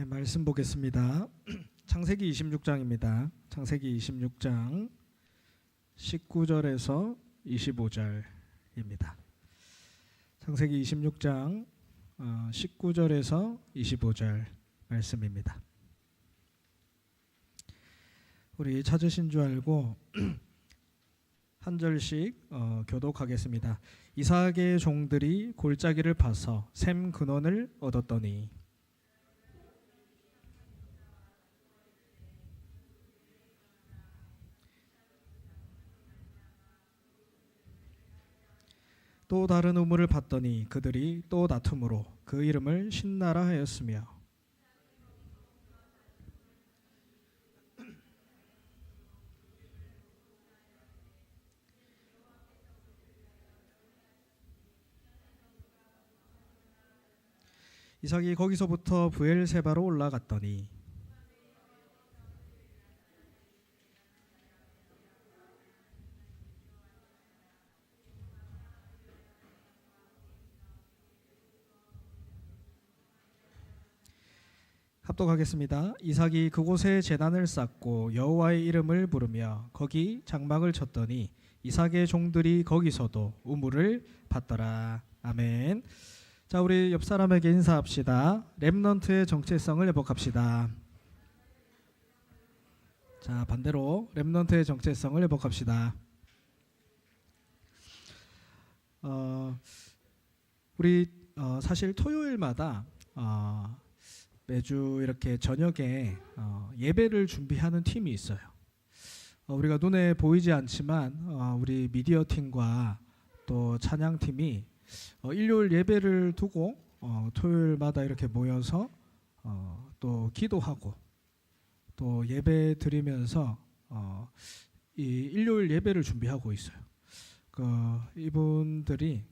말씀 보겠습니다. 창세기 26장입니다. 창세기 26장 19절에서 25절입니다. 창세기 26장 19절에서 25절 말씀입니다. 우리 찾으신 줄 알고 한 절씩 교독하겠습니다. 이삭의 종들이 골짜기를 파서 셈 근원을 얻었더니 또 다른 우물을 봤더니 그들이 또 다툼으로 그 이름을 신나라 하였으며 이삭이 거기서부터 브엘세바로 올라갔더니 합독하겠습니다. 이삭이 그곳에 제단을 쌓고 여호와의 이름을 부르며 거기 장막을 쳤더니 이삭의 종들이 거기서도 우물을 받더라. 아멘. 자, 우리 옆 사람에게 인사합시다. 렘넌트의 정체성을 회복합시다. 자, 반대로 렘넌트의 정체성을 회복합시다. 우리 사실 토요일마다 매주 이렇게 저녁에 예배를 준비하는 팀이 있어요. 우리가 눈에 보이지 않지만 우리 미디어 팀과 또 찬양 팀이 일요일 예배를 두고 토요일마다 이렇게 모여서 또 기도하고 또 예배 드리면서 이 일요일 예배를 준비하고 있어요. 이분들이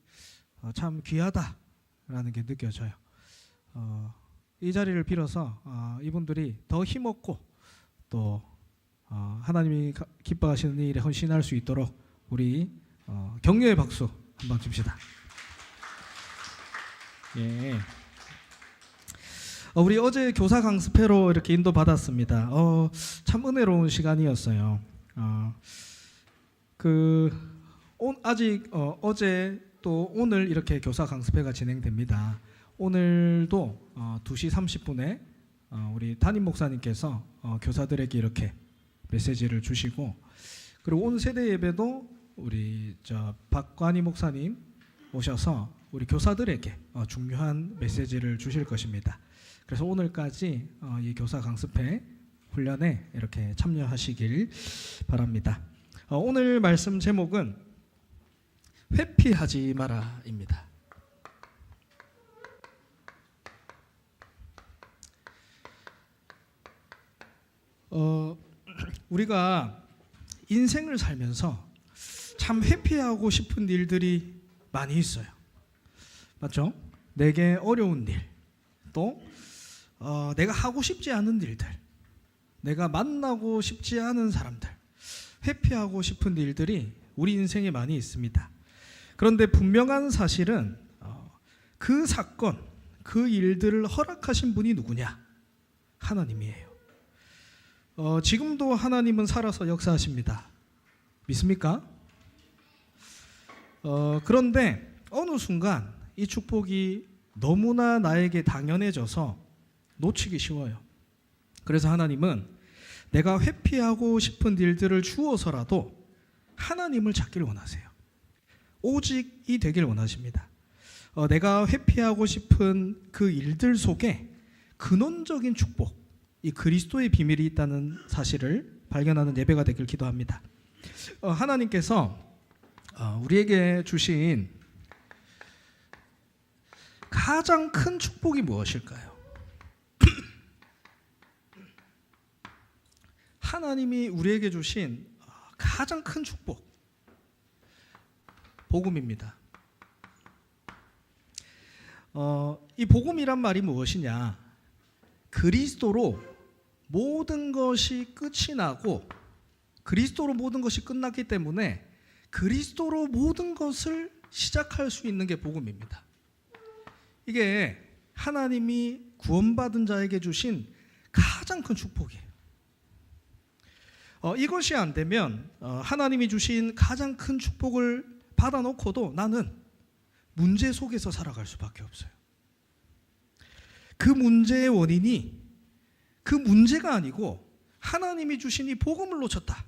참 귀하다라는 게 느껴져요. 이 자리를 빌어서 이분들이 더 힘없고 또 하나님이 기뻐하시는 일에 헌신할 수 있도록 우리 격려의 박수 한번 줍시다. 예. 우리 어제 교사 강습회로 이렇게 인도 받았습니다. 참 은혜로운 시간이었어요. 아직 어제 또 오늘 이렇게 교사 강습회가 진행됩니다. 오늘도 2시 30분에 우리 담임 목사님께서 교사들에게 이렇게 메시지를 주시고, 그리고 온 세대 예배도 우리 박관희 목사님 오셔서 우리 교사들에게 중요한 메시지를 주실 것입니다. 그래서 오늘까지 이 교사 강습회 훈련에 이렇게 참여하시길 바랍니다. 오늘 말씀 제목은 회피하지 마라입니다. 우리가 인생을 살면서 참 회피하고 싶은 일들이 많이 있어요. 맞죠? 내게 어려운 일, 또 내가 하고 싶지 않은 일들, 내가 만나고 싶지 않은 사람들, 회피하고 싶은 일들이 우리 인생에 많이 있습니다. 그런데 분명한 사실은 그 사건, 그 일들을 허락하신 분이 누구냐? 하나님이에요. 지금도 하나님은 살아서 역사하십니다. 믿습니까? 그런데 어느 순간 이 축복이 너무나 나에게 당연해져서 놓치기 쉬워요. 그래서 하나님은 내가 회피하고 싶은 일들을 주어서라도 하나님을 찾길 원하세요. 오직이 되길 원하십니다. 내가 회피하고 싶은 그 일들 속에 근원적인 축복, 이 그리스도의 비밀이 있다는 사실을 발견하는 예배가 되길 기도합니다. 하나님께서 우리에게 주신 가장 큰 축복이 무엇일까요? 하나님이 우리에게 주신 가장 큰 축복, 복음입니다. 이 복음이란 말이 무엇이냐? 그리스도로 모든 것이 끝이 나고 그리스도로 모든 것이 끝났기 때문에 그리스도로 모든 것을 시작할 수 있는 게 복음입니다. 이게 하나님이 구원받은 자에게 주신 가장 큰 축복이에요. 이것이 안 되면 하나님이 주신 가장 큰 축복을 받아놓고도 나는 문제 속에서 살아갈 수밖에 없어요. 그 문제의 원인이 그 문제가 아니고 하나님이 주신 이 복음을 놓쳤다.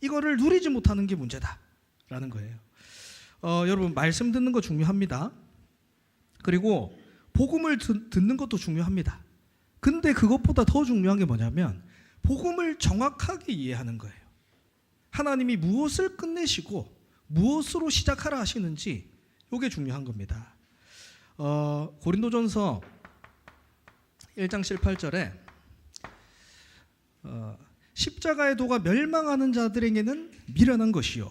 이거를 누리지 못하는 게 문제다라는 거예요. 여러분, 말씀 듣는 거 중요합니다. 그리고 복음을 듣는 것도 중요합니다. 근데 그것보다 더 중요한 게 뭐냐면 복음을 정확하게 이해하는 거예요. 하나님이 무엇을 끝내시고 무엇으로 시작하라 하시는지 이게 중요한 겁니다. 고린도전서 1장 7, 8절에 십자가의 도가 멸망하는 자들에게는 미련한 것이요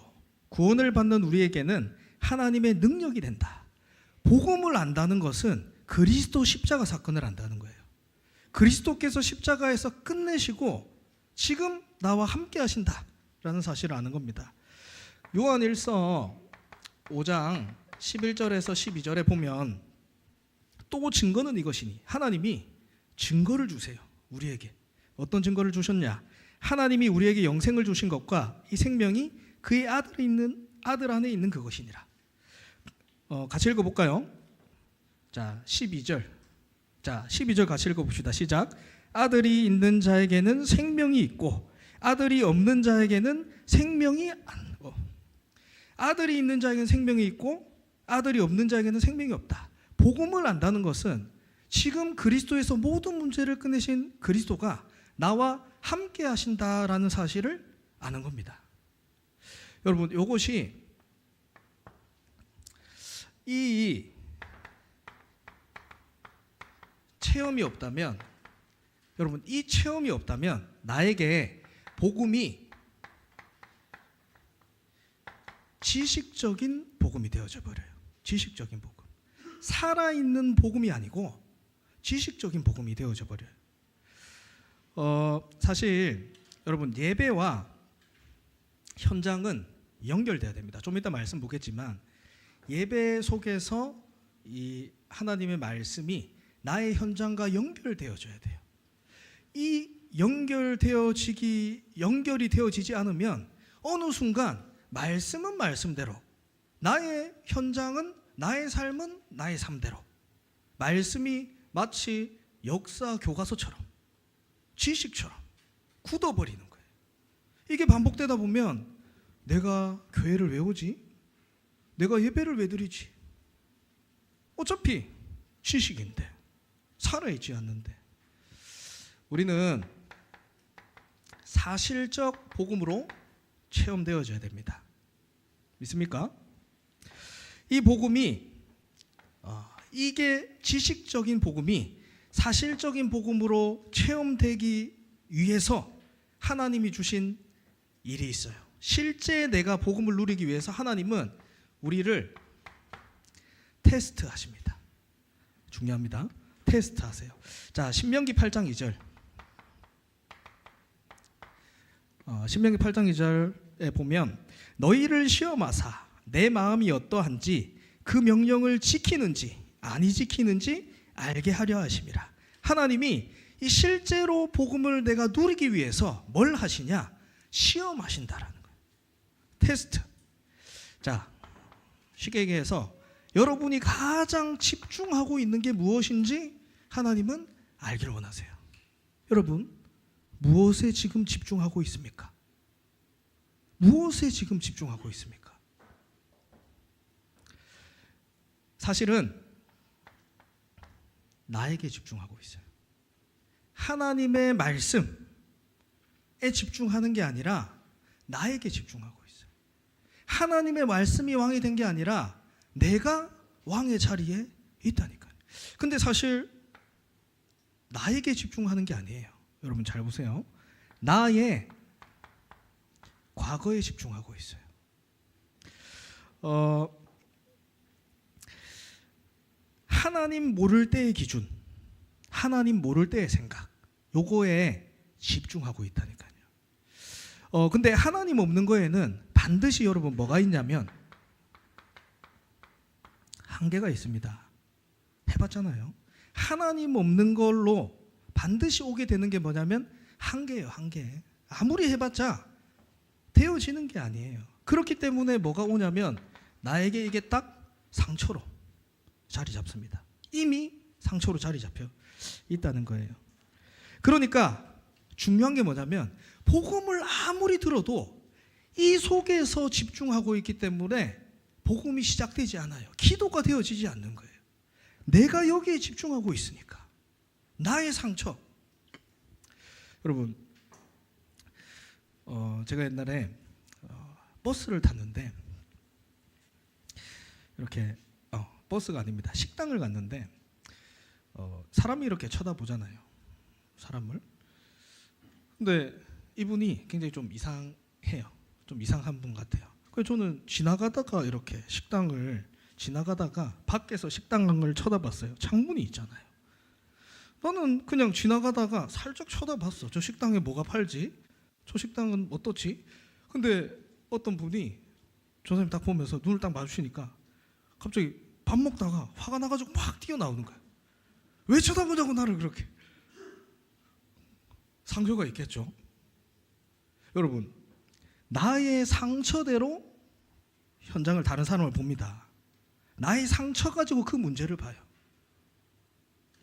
구원을 받는 우리에게는 하나님의 능력이 된다. 복음을 안다는 것은 그리스도 십자가 사건을 안다는 거예요. 그리스도께서 십자가에서 끝내시고 지금 나와 함께 하신다라는 사실을 아는 겁니다. 요한일서 5장 11절에서 12절에 보면 또 증거는 이것이니 하나님이 증거를 주세요. 우리에게 어떤 증거를 주셨냐? 하나님이 우리에게 영생을 주신 것과 이 생명이 그의 아들 안에 있는 그것이니라. 같이 읽어볼까요? 자, 12절. 자, 12절 같이 읽어봅시다. 시작. 아들이 있는 자에게는 생명이 있고 아들이 없는 자에게는 생명이 아들이 있는 자에게는 생명이 있고 아들이 없는 자에게는 생명이 없다. 복음을 안다는 것은 지금 그리스도에서 모든 문제를 끝내신 그리스도가 나와 함께 하신다라는 사실을 아는 겁니다. 여러분, 이것이 이 체험이 없다면, 여러분, 이 체험이 없다면 나에게 복음이 지식적인 복음이 되어져 버려요. 지식적인 복음. 살아있는 복음이 아니고 지식적인 복음이 되어져 버려요. 사실 여러분, 예배와 현장은 연결돼야 됩니다. 좀 이따 말씀 보겠지만 예배 속에서 이 하나님의 말씀이 나의 현장과 연결되어져야 돼요. 이 연결이 되어지지 않으면 어느 순간 말씀은 말씀대로, 나의 현장은 나의 삶은 나의 삶대로, 말씀이 마치 역사 교과서처럼 지식처럼 굳어버리는 거예요. 이게 반복되다 보면 내가 교회를 왜 오지? 내가 예배를 왜 드리지? 어차피 지식인데 살아있지 않는데. 우리는 사실적 복음으로 체험되어져야 됩니다. 믿습니까? 이 복음이 이게 지식적인 복음이 사실적인 복음으로 체험되기 위해서 하나님이 주신 일이 있어요. 실제 내가 복음을 누리기 위해서 하나님은 우리를 테스트하십니다. 중요합니다. 테스트하세요. 자, 신명기 8장 2절. 신명기 8장 2절에 보면 너희를 시험하사 내 마음이 어떠한지 그 명령을 지키는지 아니 지키는지 알게 하려 하심이라. 하나님이 이 실제로 복음을 내가 누리기 위해서 뭘 하시냐? 시험하신다라는 거예요. 테스트. 자, 쉽게 얘기해서 여러분이 가장 집중하고 있는 게 무엇인지 하나님은 알기를 원하세요. 여러분, 무엇에 지금 집중하고 있습니까? 무엇에 지금 집중하고 있습니까? 사실은 나에게 집중하고 있어요. 하나님의 말씀에 집중하는 게 아니라 나에게 집중하고 있어요. 하나님의 말씀이 왕이 된 게 아니라 내가 왕의 자리에 있다니까요. 근데 사실 나에게 집중하는 게 아니에요. 여러분 잘 보세요. 나의 과거에 집중하고 있어요. 하나님 모를 때의 기준, 하나님 모를 때의 생각, 요거에 집중하고 있다니까요. 근데 하나님 없는 거에는 반드시 여러분 뭐가 있냐면 한계가 있습니다. 해봤잖아요. 하나님 없는 걸로 반드시 오게 되는 게 뭐냐면 한계예요. 한계. 아무리 해봤자 되어지는 게 아니에요. 그렇기 때문에 뭐가 오냐면 나에게 이게 딱 상처로 자리 잡습니다. 이미 상처로 자리 잡혀 있다는 거예요. 그러니까 중요한 게 뭐냐면 복음을 아무리 들어도 이 속에서 집중하고 있기 때문에 복음이 시작되지 않아요. 기도가 되어지지 않는 거예요. 내가 여기에 집중하고 있으니까. 나의 상처. 여러분, 제가 옛날에 버스를 탔는데 이렇게 버스가 아닙니다. 식당을 갔는데 사람이 이렇게 쳐다보잖아요. 사람을. 근데 이분이 굉장히 좀 이상해요. 좀 이상한 분 같아요. 그래서 저는 지나가다가 이렇게 식당을 지나가다가 밖에서 식당을 쳐다봤어요. 창문이 있잖아요. 나는 그냥 지나가다가 살짝 쳐다봤어. 저 식당에 뭐가 팔지? 저 식당은 어떻지? 근데 어떤 분이 저 사람이 딱 보면서 눈을 딱 마주치니까 갑자기 밥 먹다가 화가 나가지고 막 뛰어나오는 거야. 왜 쳐다보냐고 나를 그렇게. 상처가 있겠죠. 여러분, 나의 상처대로 현장을 다른 사람을 봅니다. 나의 상처 가지고 그 문제를 봐요.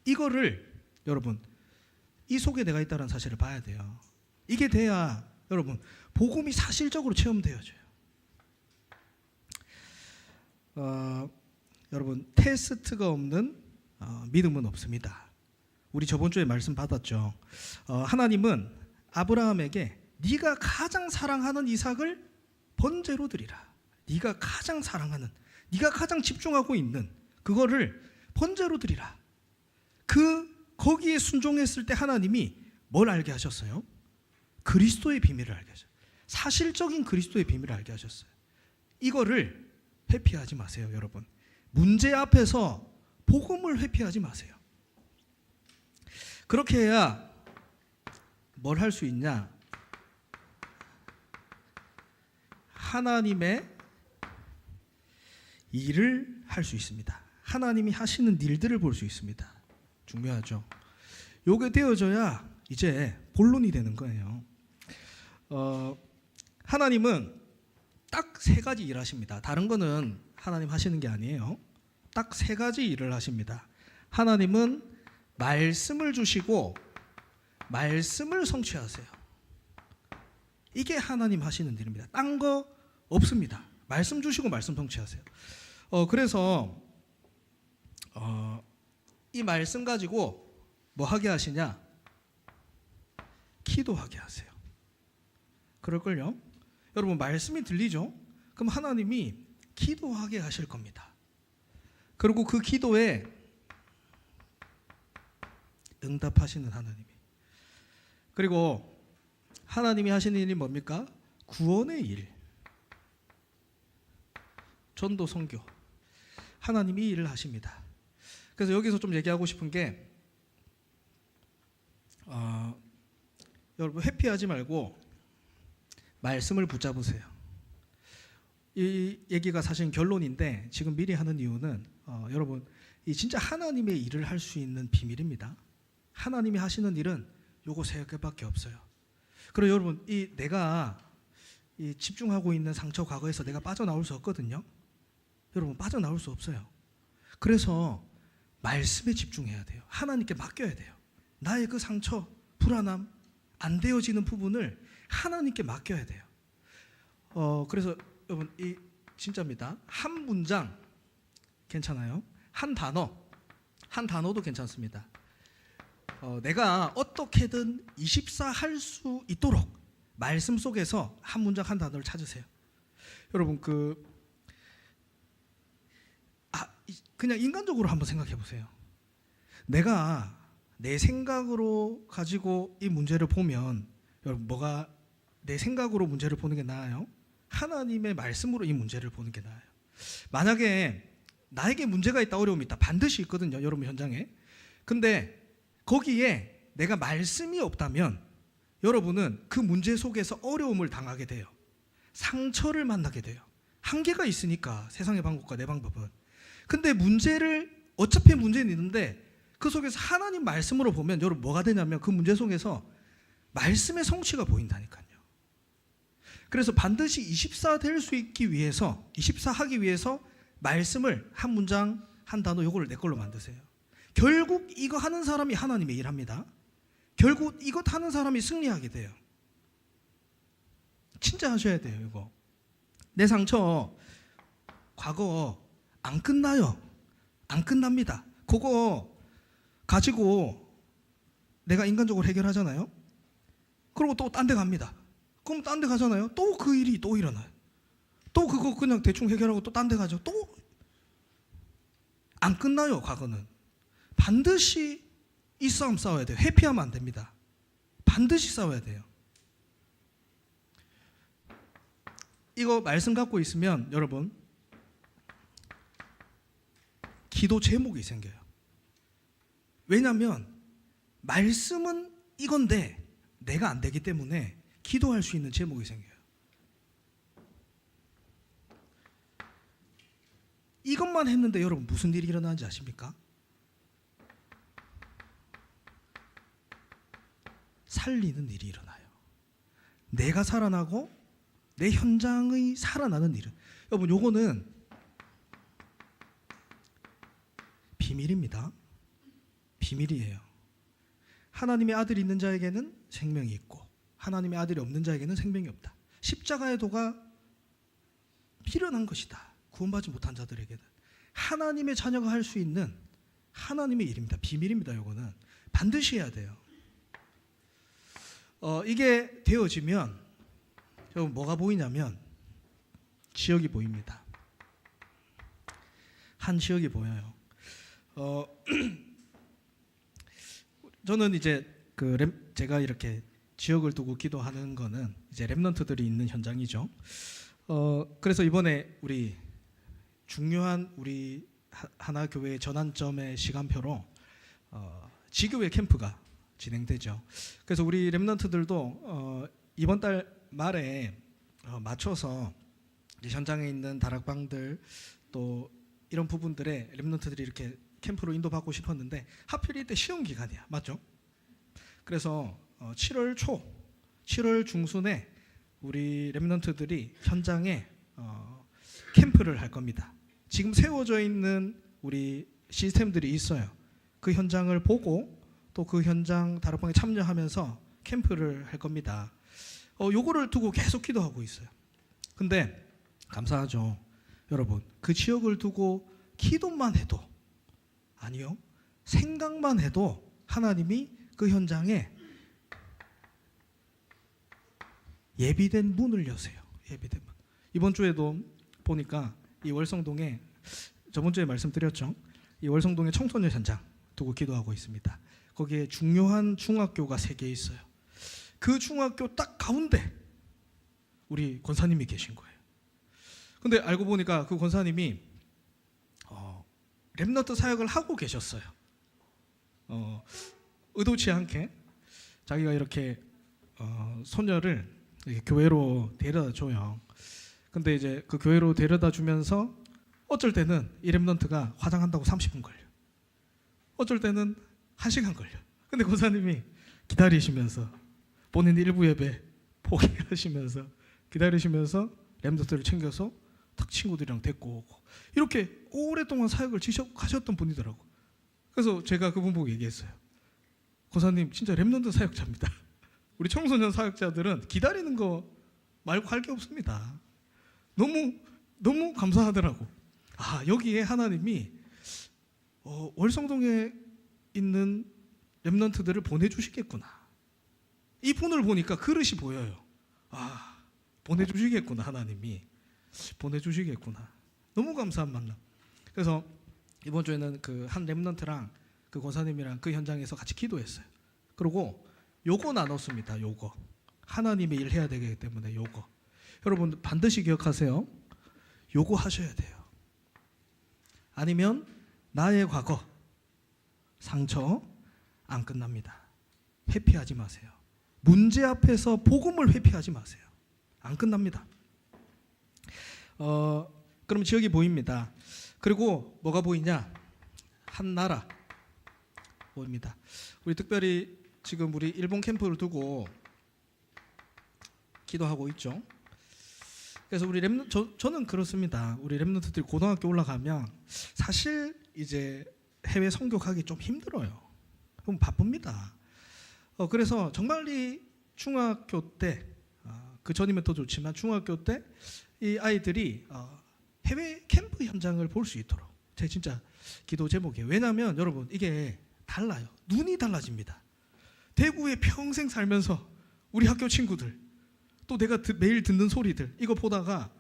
이거를 여러분, 이 속에 내가 있다는 사실을 봐야 돼요. 이게 돼야 여러분 복음이 사실적으로 체험되어져요. 여러분, 테스트가 없는 믿음은 없습니다. 우리 저번 주에 말씀 받았죠. 하나님은 아브라함에게 네가 가장 사랑하는 이삭을 번제로 드리라. 네가 가장 사랑하는, 네가 가장 집중하고 있는 그거를 번제로 드리라. 거기에 순종했을 때 하나님이 뭘 알게 하셨어요? 그리스도의 비밀을 알게 하셨어요. 사실적인 그리스도의 비밀을 알게 하셨어요. 이거를 회피하지 마세요, 여러분. 문제 앞에서 복음을 회피하지 마세요. 그렇게 해야 뭘 할 수 있냐? 하나님의 일을 할 수 있습니다. 하나님이 하시는 일들을 볼 수 있습니다. 중요하죠. 요게 되어져야 이제 본론이 되는 거예요. 하나님은 딱 세 가지 일 하십니다. 다른 거는 하나님 하시는 게 아니에요. 딱 세 가지 일을 하십니다. 하나님은 말씀을 주시고 말씀을 성취하세요. 이게 하나님 하시는 일입니다. 딴 거 없습니다. 말씀 주시고 말씀 성취하세요. 그래서 이 말씀 가지고 뭐 하게 하시냐? 기도하게 하세요. 그럴걸요? 여러분, 말씀이 들리죠? 그럼 하나님이 기도하게 하실 겁니다. 그리고 그 기도에 응답하시는 하나님이. 그리고 하나님이 하시는 일이 뭡니까? 구원의 일. 전도 선교. 하나님이 일을 하십니다. 그래서 여기서 좀 얘기하고 싶은 게 여러분, 회피하지 말고 말씀을 붙잡으세요. 이 얘기가 사실 결론인데 지금 미리 하는 이유는 여러분, 이 진짜 하나님의 일을 할 수 있는 비밀입니다. 하나님이 하시는 일은 요거 세 개밖에 없어요. 그리고 여러분, 내가 집중하고 있는 상처 과거에서 내가 빠져나올 수 없거든요. 여러분, 빠져나올 수 없어요. 그래서 말씀에 집중해야 돼요. 하나님께 맡겨야 돼요. 나의 그 상처, 불안함, 안 되어지는 부분을 하나님께 맡겨야 돼요. 그래서 여러분, 이 진짜입니다. 한 문장 괜찮아요. 한 단어도 괜찮습니다. 내가 어떻게든 24 할 수 있도록 말씀 속에서 한 문장 한 단어를 찾으세요. 여러분, 그냥 인간적으로 한번 생각해 보세요. 내가 내 생각으로 가지고 이 문제를 보면 여러분, 뭐가 내 생각으로 문제를 보는 게 나아요? 하나님의 말씀으로 이 문제를 보는 게 나아요. 만약에 나에게 문제가 있다, 어려움이 있다, 반드시 있거든요, 여러분 현장에. 근데 거기에 내가 말씀이 없다면 여러분은 그 문제 속에서 어려움을 당하게 돼요. 상처를 만나게 돼요. 한계가 있으니까, 세상의 방법과 내 방법은. 근데 어차피 문제는 있는데 그 속에서 하나님 말씀으로 보면 여러분 뭐가 되냐면 그 문제 속에서 말씀의 성취가 보인다니까요. 그래서 반드시 24 될 수 있기 위해서 24 하기 위해서 말씀을 한 문장 한 단어 요거를 내 걸로 만드세요. 결국 이거 하는 사람이 하나님의 일합니다. 결국 이것 하는 사람이 승리하게 돼요. 진짜 하셔야 돼요. 이거 내 상처 과거 안 끝나요. 안 끝납니다. 그거 가지고 내가 인간적으로 해결하잖아요. 그리고 또 딴 데 갑니다. 그럼 딴 데 가잖아요. 또 그 일이 또 일어나요. 또 그거 그냥 대충 해결하고 또 딴 데 가죠. 또 안 끝나요. 과거는 반드시 이 싸움 싸워야 돼요. 회피하면 안 됩니다. 반드시 싸워야 돼요. 이거 말씀 갖고 있으면 여러분 기도 제목이 생겨요. 왜냐하면 말씀은 이건데 내가 안 되기 때문에 기도할 수 있는 제목이 생겨요. 이것만 했는데 여러분 무슨 일이 일어나는지 아십니까? 살리는 일이 일어나요. 내가 살아나고 내 현장의 살아나는 일은 여러분 요거는 비밀입니다. 비밀이에요. 하나님의 아들이 있는 자에게는 생명이 있고 하나님의 아들이 없는 자에게는 생명이 없다. 십자가의 도가 필요한 것이다. 구원받지 못한 자들에게는 하나님의 자녀가 할 수 있는 하나님의 일입니다. 비밀입니다. 요거는 반드시 해야 돼요. 이게 되어지면 여러분 뭐가 보이냐면 지역이 보입니다. 한 지역이 보여요. 저는 이제 제가 이렇게 지역을 두고 기도하는 거는 이제 렘넌트들이 있는 현장이죠. 그래서 이번에 우리 중요한 우리 하나 교회 전환점의 시간표로 지교회 캠프가 진행되죠. 그래서 우리 렘넌트들도 이번 달 말에 맞춰서 현장에 있는 다락방들 또 이런 부분들에 렘넌트들이 이렇게 캠프로 인도받고 싶었는데 하필 이때 시험 기간이야. 맞죠? 그래서 7월 초, 7월 중순에 우리 렘넌트들이 현장에 캠프를 할 겁니다. 지금 세워져 있는 우리 시스템들이 있어요. 그 현장을 보고 또 그 현장 다락방에 참여하면서 캠프를 할 겁니다. 요거를 두고 계속 기도하고 있어요. 근데 감사하죠. 여러분 그 지역을 두고 기도만 해도 아니요 생각만 해도 하나님이 그 현장에 예비된 문을 여세요. 예비된 문. 이번 주에도 보니까 이 월성동에 저번 주에 말씀드렸죠. 이 월성동에 청소년 현장 두고 기도하고 있습니다. 거기에 중요한 중학교가 3개 있어요. 그 중학교 딱 가운데 우리 권사님이 계신 거예요. 근데 알고 보니까 그 권사님이 렘넌트 사역을 하고 계셨어요. 의도치 않게 자기가 이렇게 소녀를 이렇게 교회로 데려다 줘요. 근데 이제 그 교회로 데려다 주면서 어쩔 때는 이 렘넌트가 화장한다고 30분 걸려. 어쩔 때는 1시간 걸려. 근데 권사님이 기다리시면서 본인 일부 예배 포기하시면서 기다리시면서 렘넌트를 챙겨서 딱 친구들이랑 데리고 오고 이렇게 오랫동안 사역을 지속하셨던 분이더라고. 그래서 제가 그분 보고 얘기했어요. 권사님 진짜 렘넌트 사역자입니다. 우리 청소년 사역자들은 기다리는 거 말고 할 게 없습니다. 너무 감사하더라고. 여기에 하나님이 월성동에 있는 렘넌트들을 보내주시겠구나. 이 분을 보니까 그릇이 보여요. 보내주시겠구나. 하나님이 보내주시겠구나. 너무 감사한 만남. 그래서 이번 주에는 그 한 렘넌트랑 그 권사님이랑 그 현장에서 같이 기도했어요. 그리고 요거 나눴습니다. 요거 하나님의 일 해야 되기 때문에 요거 여러분 반드시 기억하세요. 요거 하셔야 돼요. 아니면 나의 과거 상처 안 끝납니다. 회피하지 마세요. 문제 앞에서 복음을 회피하지 마세요. 안 끝납니다. 그럼 지역이 보입니다. 그리고 뭐가 보이냐? 한 나라 보입니다. 우리 특별히 지금 우리 일본 캠프를 두고 기도하고 있죠. 그래서 우리 저는 그렇습니다. 우리 렘넌트들이 고등학교 올라가면 사실 이제 해외 선교 가기 좀 힘들어요. 그럼 바쁩니다. 그래서 정말 이 중학교 때, 그 전이면 더 좋지만 중학교 때 이 아이들이 해외 캠프 현장을 볼 수 있도록 제 진짜 기도 제목이에요. 왜냐하면 여러분 이게 달라요. 눈이 달라집니다. 대구에 평생 살면서 우리 학교 친구들 또 내가 매일 듣는 소리들 이거 보다가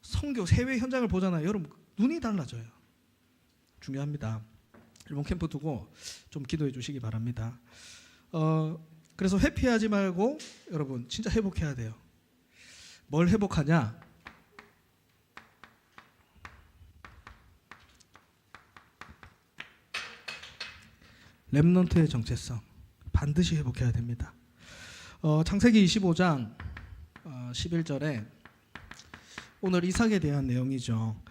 선교 해외 현장을 보잖아요. 여러분 눈이 달라져요. 중요합니다. 일본 캠프 두고 좀 기도해 주시기 바랍니다. 그래서 회피하지 말고 여러분 진짜 회복해야 돼요. 뭘 회복하냐? 렘넌트의 정체성 반드시 회복해야 됩니다. 창세기 25장 11절에 오늘 이삭에 대한 내용이죠.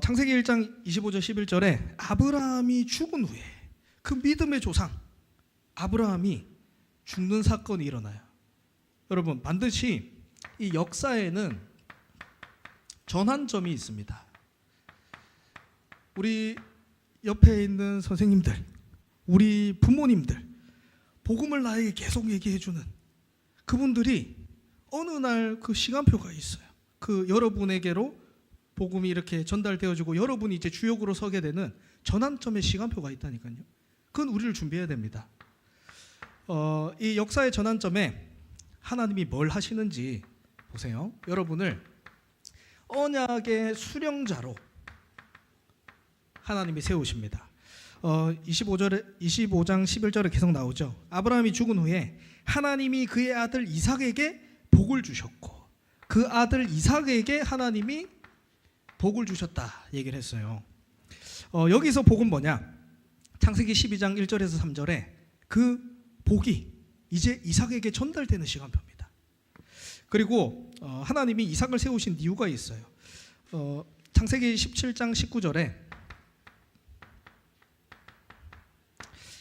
창세기 1장 25절 11절에 아브라함이 죽은 후에 그 믿음의 조상 아브라함이 죽는 사건이 일어나요. 여러분 반드시 이 역사에는 전환점이 있습니다. 우리 옆에 있는 선생님들, 우리 부모님들, 복음을 나에게 계속 얘기해주는 그분들이 어느 날 그 시간표가 있어요. 그 여러분에게로 복음이 이렇게 전달되어지고 여러분이 이제 주역으로 서게 되는 전환점의 시간표가 있다니까요. 그건 우리를 준비해야 됩니다. 이 역사의 전환점에 하나님이 뭘 하시는지 보세요. 여러분을 언약의 수령자로 하나님이 세우십니다. 25장 11절에 계속 나오죠. 아브라함이 죽은 후에 하나님이 그의 아들 이삭에게 복을 주셨고 그 아들 이삭에게 하나님이 복을 주셨다 얘기를 했어요. 여기서 복은 뭐냐? 창세기 12장 1절에서 3절에 그 복이 이제 이삭에게 전달되는 시간표입니다. 그리고 하나님이 이삭을 세우신 이유가 있어요. 창세기 17장 19절에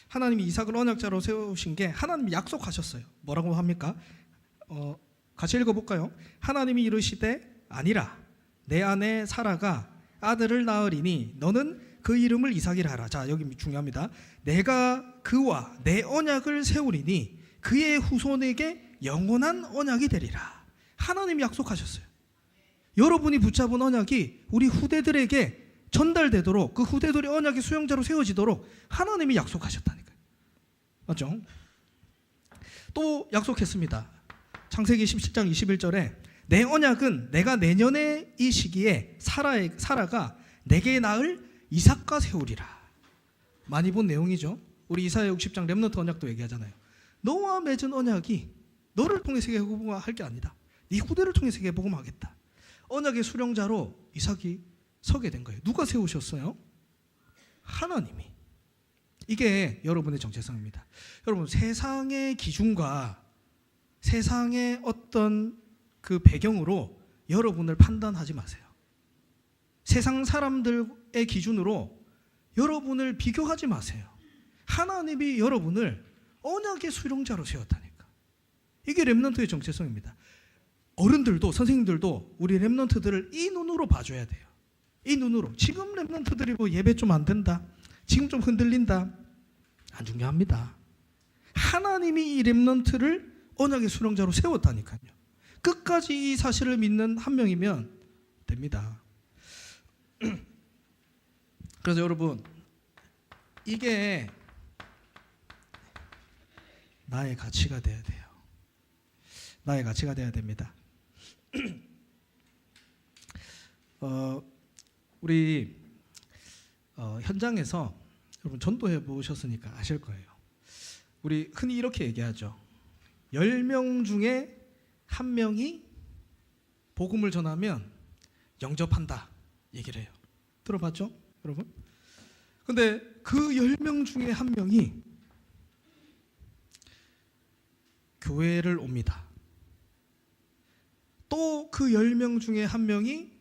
하나님이 이삭을 언약자로 세우신 게 하나님이 약속하셨어요. 뭐라고 합니까? 같이 읽어볼까요? 하나님이 이르시되 아니라 내 아내 사라가 아들을 낳으리니 너는 그 이름을 이삭이라 하라. 자 여기 중요합니다. 내가 그와 내 언약을 세우리니 그의 후손에게 영원한 언약이 되리라. 하나님이 약속하셨어요. 여러분이 붙잡은 언약이 우리 후대들에게 전달되도록 그 후대들이 언약의 수용자로 세워지도록 하나님이 약속하셨다니까요. 맞죠? 또 약속했습니다. 창세기 17장 21절에 내 언약은 내가 내년에 이 시기에 사라가 내게 낳을 이삭과 세우리라. 많이 본 내용이죠. 우리 이사야 60장 렘넌트 언약도 얘기하잖아요. 너와 맺은 언약이 너를 통해 세계복음할 게 아니다. 네 후대를 통해 세계복음하겠다. 언약의 수령자로 이삭이 서게 된 거예요. 누가 세우셨어요? 하나님이. 이게 여러분의 정체성입니다. 여러분 세상의 기준과 세상의 어떤 그 배경으로 여러분을 판단하지 마세요. 세상 사람들의 기준으로 여러분을 비교하지 마세요. 하나님이 여러분을 언약의 수령자로 세웠다니까. 이게 렘넌트의 정체성입니다. 어른들도 선생님들도 우리 렘넌트들을 이 눈으로 봐줘야 돼요. 이 눈으로. 지금 렘넌트들이 뭐 예배 좀 안 된다, 지금 좀 흔들린다, 안 중요합니다. 하나님이 이 렘넌트를 언약의 수령자로 세웠다니까요. 끝까지 이 사실을 믿는 한 명이면 됩니다. 그래서 여러분 이게 나의 가치가 돼야 돼요. 나의 가치가 돼야 됩니다. 우리 현장에서 여러분 전도해 보셨으니까 아실 거예요. 우리 흔히 이렇게 얘기하죠. 10명 중에 1명이 복음을 전하면 영접한다 얘기를 해요. 들어봤죠? 여러분? 근데 그 10명 중에 1명이 교회를 옵니다. 또 그 10명 중에 1명이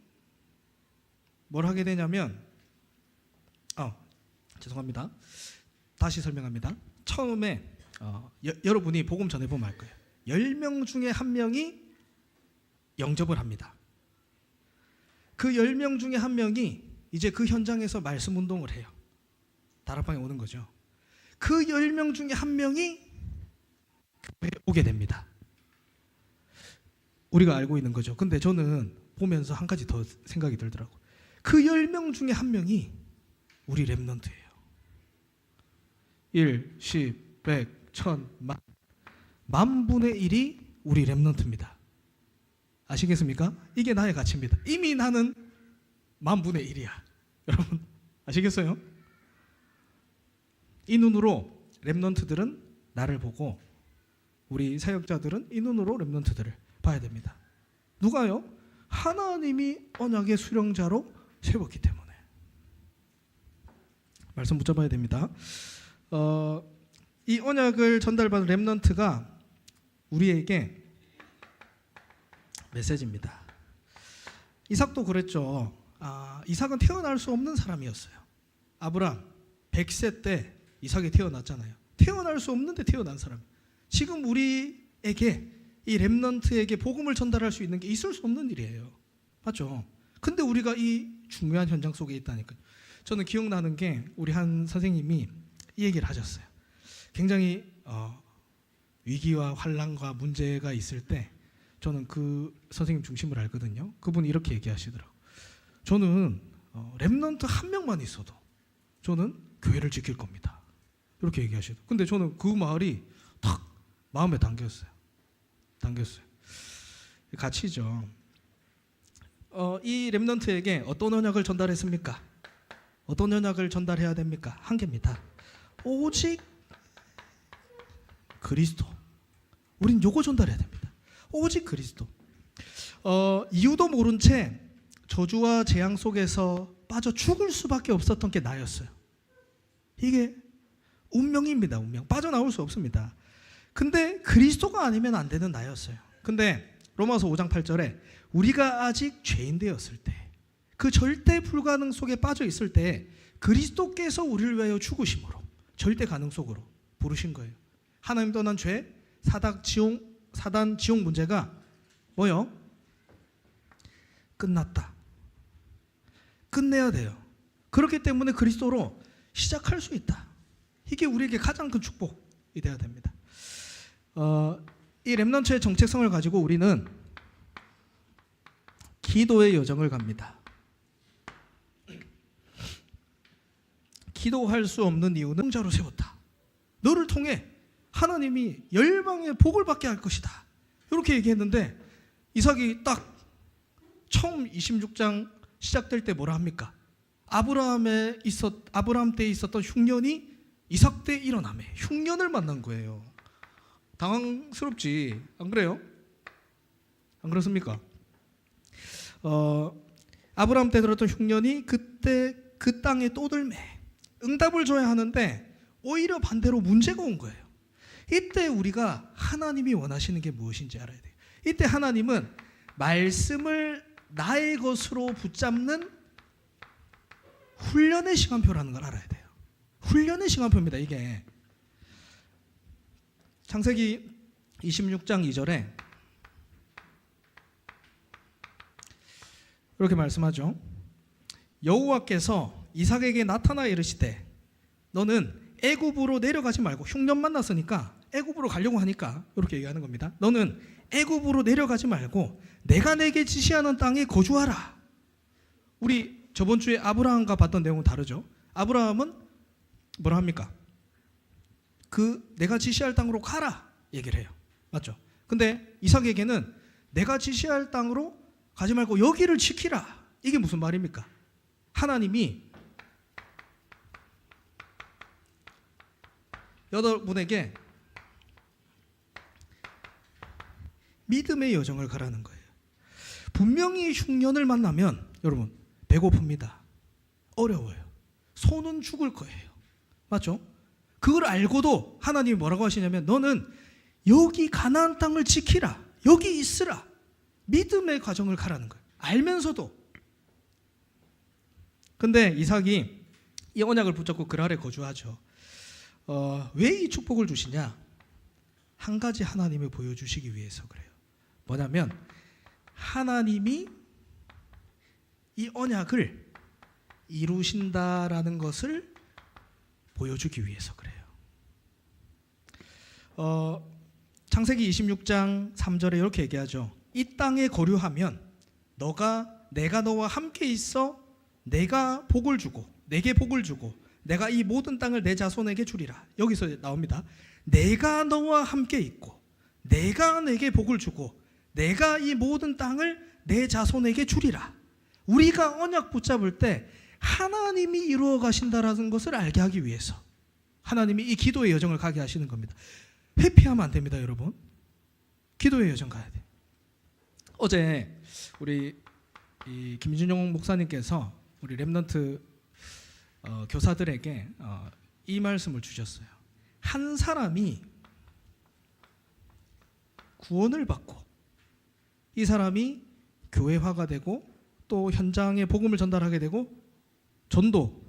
뭘 하게 되냐면 죄송합니다. 다시 설명합니다. 처음에 여러분이 복음 전해보면 알 거예요. 10명 중에 1명이 영접을 합니다. 그 10명 중에 1명이 이제 그 현장에서 말씀 운동을 해요. 다락방에 오는 거죠. 그 10명 중에 1명이 교회에 오게 됩니다. 우리가 알고 있는 거죠. 근데 저는 보면서 한 가지 더 생각이 들더라고요. 그 10명 중에 1명이 우리 렘넌트예요. 1, 10, 100, 1000, 만분의 1이 우리 렘넌트입니다. 아시겠습니까? 이게 나의 가치입니다. 이미 나는 만분의 1이야. 여러분 아시겠어요? 이 눈으로 렘넌트들은 나를 보고 우리 사역자들은 이 눈으로 렘넌트들을 봐야 됩니다. 누가요? 하나님이 언약의 수령자로 세웠기 때문에. 말씀 붙잡아야 됩니다. 이 언약을 전달받은 렘넌트가 우리에게 메시지입니다. 이삭도 그랬죠. 이삭은 태어날 수 없는 사람이었어요. 아브람 100세 때 이삭이 태어났잖아요. 태어날 수 없는데 태어난 사람. 지금 우리에게 이 렘넌트에게 복음을 전달할 수 있는 게 있을 수 없는 일이에요. 맞죠? 근데 우리가 이 중요한 현장 속에 있다니까요. 저는 기억나는 게 우리 한 선생님이 이 얘기를 하셨어요. 굉장히 위기와 환난과 문제가 있을 때 저는 그 선생님 중심을 알거든요. 그분이 이렇게 얘기하시더라고요. 저는 렘넌트 한 명만 있어도 저는 교회를 지킬 겁니다. 이렇게 얘기하시더라고요. 근데 저는 그 말이 탁 마음에 당겼어요. 가치죠. 이 렘넌트에게 어떤 언약을 전달했습니까? 어떤 언약을 전달해야 됩니까? 한 개입니다. 오직 그리스도. 우린 요거 전달해야 됩니다. 오직 그리스도. 이유도 모른 채 저주와 재앙 속에서 빠져 죽을 수밖에 없었던 게 나였어요. 이게 운명입니다. 운명. 빠져나올 수 없습니다. 근데 그리스도가 아니면 안 되는 나였어요. 근데 로마서 5장 8절에 우리가 아직 죄인 되었을 때, 그 절대 불가능 속에 빠져 있을 때 그리스도께서 우리를 위하여 죽으심으로 절대 가능 속으로 부르신 거예요. 하나님 떠난 죄, 사단 지옥 문제가 뭐요? 끝났다. 끝내야 돼요. 그렇기 때문에 그리스도로 시작할 수 있다. 이게 우리에게 가장 큰 축복이 되어야 됩니다. 이 렘넌트의 정체성을 가지고 우리는 기도의 여정을 갑니다. 기도할 수 없는 이유는 자로 세웠다. 너를 통해 하나님이 열방의 복을 받게 할 것이다. 이렇게 얘기했는데 이삭이 딱 처음 26장 시작될 때 뭐라 합니까? 아브라함 때 있었던 흉년이 이삭 때 일어나매 흉년을 만난 거예요. 당황스럽지, 안 그래요? 안 그렇습니까? 아브라함 때 들었던 흉년이 그때 그 땅에 떠들매 응답을 줘야 하는데 오히려 반대로 문제가 온 거예요. 이때 우리가 하나님이 원하시는 게 무엇인지 알아야 돼요. 이때 하나님은 말씀을 나의 것으로 붙잡는 훈련의 시간표라는 걸 알아야 돼요. 훈련의 시간표입니다. 이게 창세기 26장 2절에 이렇게 말씀하죠. 여호와께서 이삭에게 나타나 이르시되 너는 애굽으로 내려가지 말고, 흉년 만났으니까 애굽으로 가려고 하니까 이렇게 얘기하는 겁니다. 너는 애굽으로 내려가지 말고 내가 내게 지시하는 땅에 거주하라. 우리 저번 주에 아브라함과 봤던 내용은 다르죠. 아브라함은 뭐라 합니까? 그 내가 지시할 땅으로 가라 얘기를 해요. 맞죠? 근데 이삭에게는 내가 지시할 땅으로 가지 말고 여기를 지키라. 이게 무슨 말입니까? 하나님이 여러분에게 믿음의 여정을 가라는 거예요. 분명히 흉년을 만나면 여러분 배고픕니다. 어려워요. 손은 죽을 거예요. 맞죠? 그걸 알고도 하나님이 뭐라고 하시냐면 너는 여기 가나안 땅을 지키라. 여기 있으라. 믿음의 과정을 가라는 거예요. 알면서도. 근데 이삭이 이 언약을 붙잡고 그 아래 거주하죠. 왜 이 축복을 주시냐? 한 가지 하나님을 보여주시기 위해서 그래요. 뭐냐면 하나님이 이 언약을 이루신다라는 것을 보여주기 위해서 그래요. 창세기 26장 3절에 이렇게 얘기하죠. 이 땅에 거류하면 내가 너와 함께 있어 내가 복을 주고 내게 복을 주고 내가 이 모든 땅을 내 자손에게 주리라. 여기서 나옵니다. 내가 너와 함께 있고 내가 내게 복을 주고 내가 이 모든 땅을 내 자손에게 주리라. 우리가 언약 붙잡을 때 하나님이 이루어 가신다라는 것을 알게 하기 위해서 하나님이 이 기도의 여정을 가게 하시는 겁니다. 회피하면 안 됩니다, 여러분. 기도의 여정 가야 돼. 어제 우리 이 김준용 목사님께서 우리 렘넌트 교사들에게 이 말씀을 주셨어요. 한 사람이 구원을 받고 이 사람이 교회화가 되고 또 현장에 복음을 전달하게 되고 전도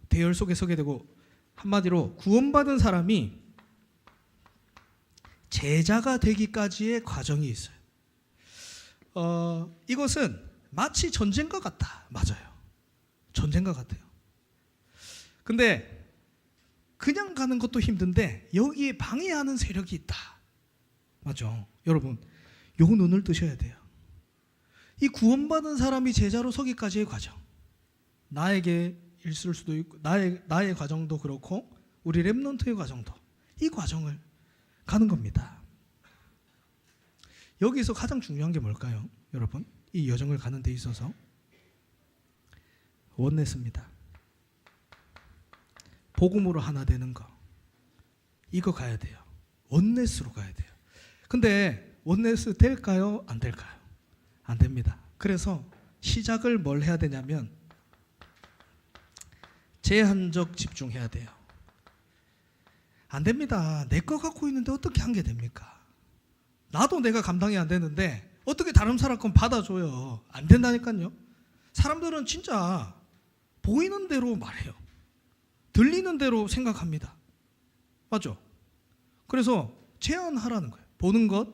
대열 속에 서게 되고 한마디로 구원받은 사람이 제자가 되기까지의 과정이 있어요. 이것은 마치 전쟁과 같다. 맞아요. 전쟁과 같아요. 근데 그냥 가는 것도 힘든데 여기에 방해하는 세력이 있다. 맞죠? 여러분, 요 눈을 뜨셔야 돼요. 이 구원받은 사람이 제자로 서기까지의 과정, 나에게 있을 수도 있고 나의 과정도 그렇고 우리 렘넌트의 과정도 이 과정을 가는 겁니다. 여기서 가장 중요한 게 뭘까요? 여러분, 이 여정을 가는 데 있어서 원네스입니다. 복음으로 하나 되는 거, 이거 가야 돼요. 원네스로 가야 돼요. 근데 원네스 될까요? 안 될까요? 안 됩니다. 그래서 시작을 뭘 해야 되냐면 제한적 집중해야 돼요. 안 됩니다. 내 거 갖고 있는데 어떻게 한 게 됩니까? 나도 내가 감당이 안 되는데 어떻게 다른 사람 건 받아줘요? 안 된다니까요. 사람들은 진짜 보이는 대로 말해요. 들리는 대로 생각합니다. 맞죠? 그래서 제한하라는 거예요. 보는 것,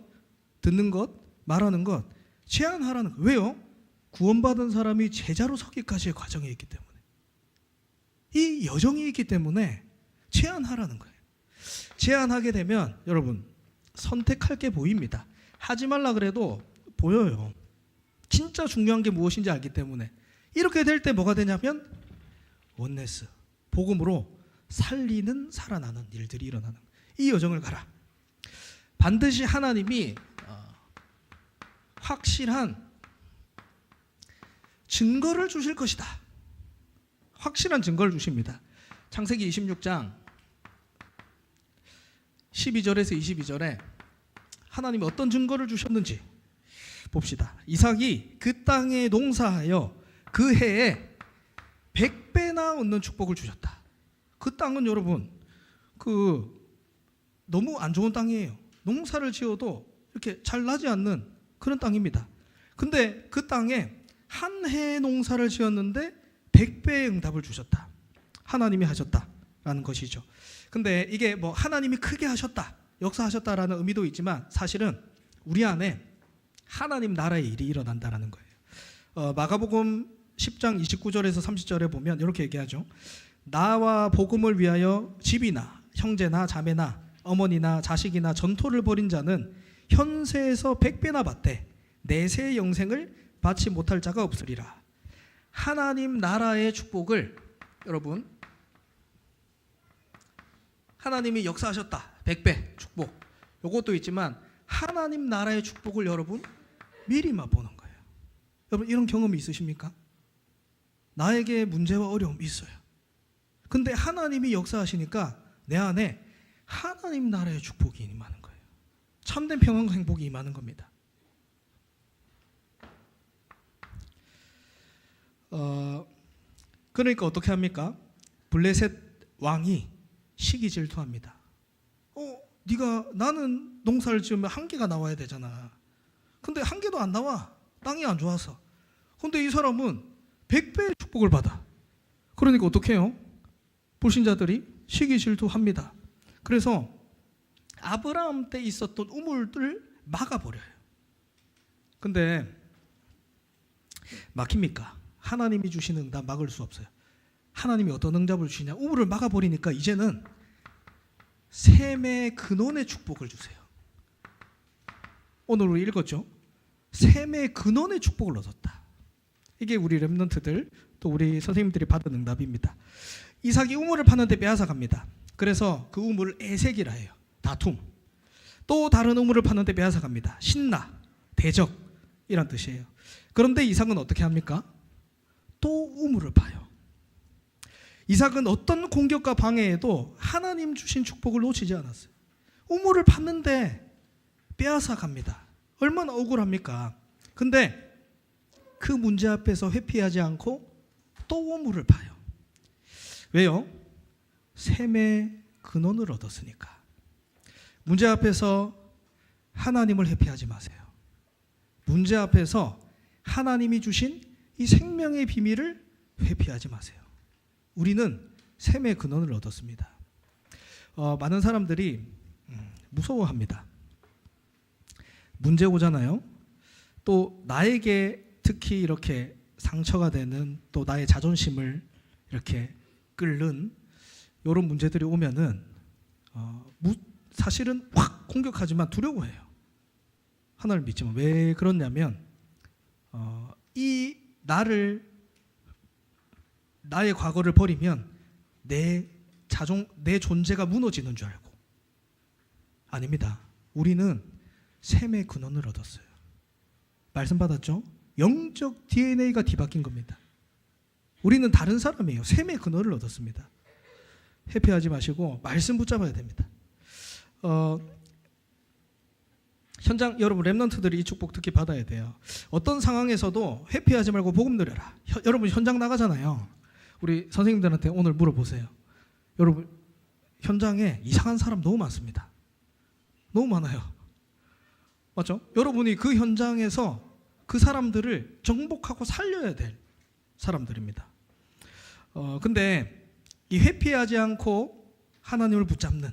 듣는 것, 말하는 것 제한하라는 거예요. 왜요? 구원받은 사람이 제자로 서기까지의 과정이 있기 때문에, 이 여정이 있기 때문에 제한하라는 거예요. 제한하게 되면 여러분 선택할 게 보입니다. 하지 말라 그래도 보여요. 진짜 중요한 게 무엇인지 알기 때문에. 이렇게 될 때 뭐가 되냐면 원네스, 복음으로 살리는 살아나는 일들이 일어나는 거예요. 이 여정을 가라. 반드시 하나님이 확실한 증거를 주실 것이다. 확실한 증거를 주십니다. 창세기 26장 12절에서 22절에 하나님이 어떤 증거를 주셨는지 봅시다. 이삭이 그 땅에 농사하여 그 해에 100배나 얻는 축복을 주셨다. 그 땅은 여러분 너무 안 좋은 땅이에요. 농사를 지어도 이렇게 잘 나지 않는 그런 땅입니다. 근데 그 땅에 한 해 농사를 지었는데 100배의 응답을 주셨다. 하나님이 하셨다라는 것이죠. 근데 이게 뭐 하나님이 크게 하셨다, 역사하셨다라는 의미도 있지만 사실은 우리 안에 하나님 나라의 일이 일어난다라는 거예요. 마가복음 10장 29절에서 30절에 보면 이렇게 얘기하죠. 나와 복음을 위하여 집이나 형제나 자매나 어머니나 자식이나 전토를 벌인 자는 현세에서 100배나 받되 내세의 영생을 받지 못할 자가 없으리라. 하나님 나라의 축복을 여러분, 하나님이 역사하셨다 100배 축복, 요것도 있지만 하나님 나라의 축복을 여러분 미리 맛보는 거예요. 여러분 이런 경험이 있으십니까? 나에게 문제와 어려움이 있어요. 근데 하나님이 역사하시니까 내 안에 하나님 나라의 축복이 임하는 거예요. 참된 평안과 행복이 임하는 겁니다. 그러니까 어떻게 합니까? 블레셋 왕이 시기 질투합니다. 나는 농사를 지으면 한 개가 나와야 되잖아. 근데 한 개도 안 나와. 땅이 안 좋아서. 근데 이 사람은 100배의 축복을 받아. 그러니까 어떻게 해요? 불신자들이 시기 질투합니다. 그래서 아브라함 때 있었던 우물을 막아버려요. 근데 막힙니까? 하나님이 주시는 응답 막을 수 없어요. 하나님이 어떤 응답을 주시냐? 우물을 막아버리니까 이제는 셈의 근원의 축복을 주세요. 오늘 우리 읽었죠? 셈의 근원의 축복을 얻었다. 이게 우리 렘넌트들 또 우리 선생님들이 받은 응답입니다. 이삭이 우물을 파는데 빼앗아갑니다. 그래서 그 우물을 에색이라 해요. 다툼. 또 다른 우물을 파는데 빼앗아갑니다. 신나, 대적 이란 뜻이에요. 그런데 이삭은 어떻게 합니까? 또 우물을 파요. 이삭은 어떤 공격과 방해에도 하나님 주신 축복을 놓치지 않았어요. 우물을 팠는데 빼앗아갑니다. 얼마나 억울합니까? 근데 그 문제 앞에서 회피하지 않고 또 우물을 파요. 왜요? 셈의 근원을 얻었으니까. 문제 앞에서 하나님을 회피하지 마세요. 문제 앞에서 하나님이 주신 이 생명의 비밀을 회피하지 마세요. 우리는 셈의 근원을 얻었습니다. 많은 사람들이 무서워합니다. 문제 오잖아요. 또 나에게 특히 이렇게 상처가 되는 또 나의 자존심을 이렇게 끓는 이런 문제들이 오면은 사실은 확 공격하지만 두려워해요. 하나님을 믿지만 왜 그러냐면 이 나의 과거를 버리면 내 존재가 무너지는 줄 알고. 아닙니다. 우리는 셈의 근원을 얻었어요. 말씀 받았죠? 영적 DNA가 뒤바뀐 겁니다. 우리는 다른 사람이에요. 셈의 근원을 얻었습니다. 회피하지 마시고 말씀 붙잡아야 됩니다. 현장 여러분 렘넌트들이 이 축복 특히 받아야 돼요. 어떤 상황에서도 회피하지 말고 복음 누려라. 여러분 현장 나가잖아요. 우리 선생님들한테 오늘 물어보세요. 여러분 현장에 이상한 사람 너무 많습니다. 너무 많아요. 맞죠? 여러분이 그 현장에서 그 사람들을 정복하고 살려야 될 사람들입니다. 근데 이 회피하지 않고 하나님을 붙잡는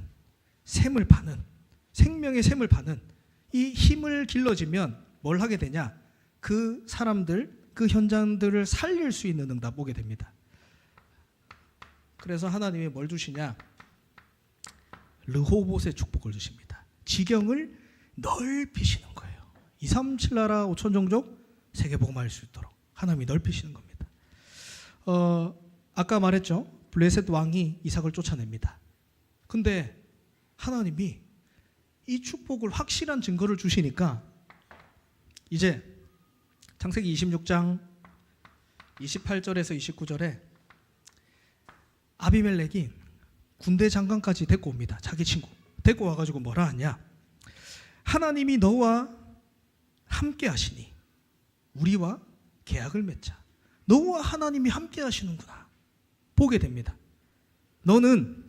셈을 파는 생명의 셈을 파는 이 힘을 길러지면 뭘 하게 되냐? 그 사람들, 그 현장들을 살릴 수 있는 응답 오게 됩니다. 그래서 하나님이 뭘 주시냐? 르호봇의 축복을 주십니다. 지경을 넓히시는 거예요. 2, 3, 7 나라 5천 종족 세계 복음화할 수 있도록 하나님이 넓히시는 겁니다. 아까 말했죠. 블레셋 왕이 이삭을 쫓아냅니다. 근데 하나님이 이 축복을 확실한 증거를 주시니까 이제 창세기 26장 28절에서 29절에 아비멜렉이 군대 장관까지 데리고 옵니다. 자기 친구 데리고 와가지고 뭐라 하냐? 하나님이 너와 함께 하시니 우리와 계약을 맺자. 너와 하나님이 함께 하시는구나. 보게 됩니다. 너는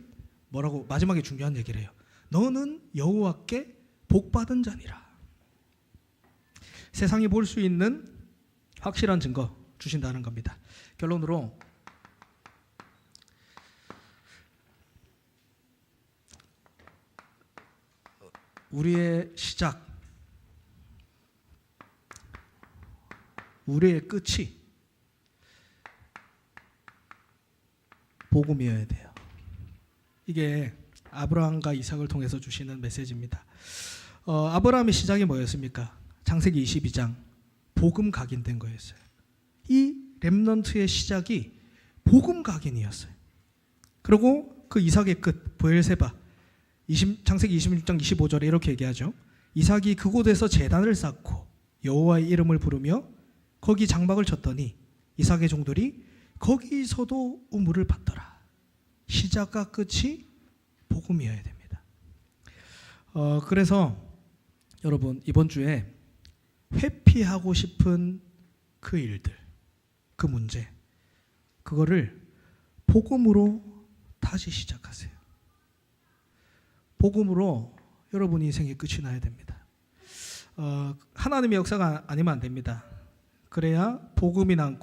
뭐라고 마지막에 중요한 얘기를 해요. 너는 여호와께 복받은 자니라. 세상이 볼 수 있는 확실한 증거 주신다는 겁니다. 결론으로 우리의 시작, 우리의 끝이 복음이어야 돼요. 이게 아브라함과 이삭을 통해서 주시는 메시지입니다. 아브라함의 시작이 뭐였습니까? 창세기 22장 복음 각인된 거였어요. 이 렘넌트의 시작이 복음 각인이었어요. 그리고 그 이삭의 끝 브엘세바 창세기 26장 25절에 이렇게 얘기하죠. 이삭이 그곳에서 제단을 쌓고 여호와의 이름을 부르며 거기 장막을 쳤더니 이삭의 종들이 거기서도 우물을 팠더라. 시작과 끝이 복음이어야 됩니다. 그래서 여러분 이번 주에 회피하고 싶은 그 일들, 그 문제, 그거를 복음으로 다시 시작하세요. 복음으로 여러분 인생의 끝이 나야 됩니다. 하나님의 역사가 아니면 안 됩니다. 그래야 복음이 남고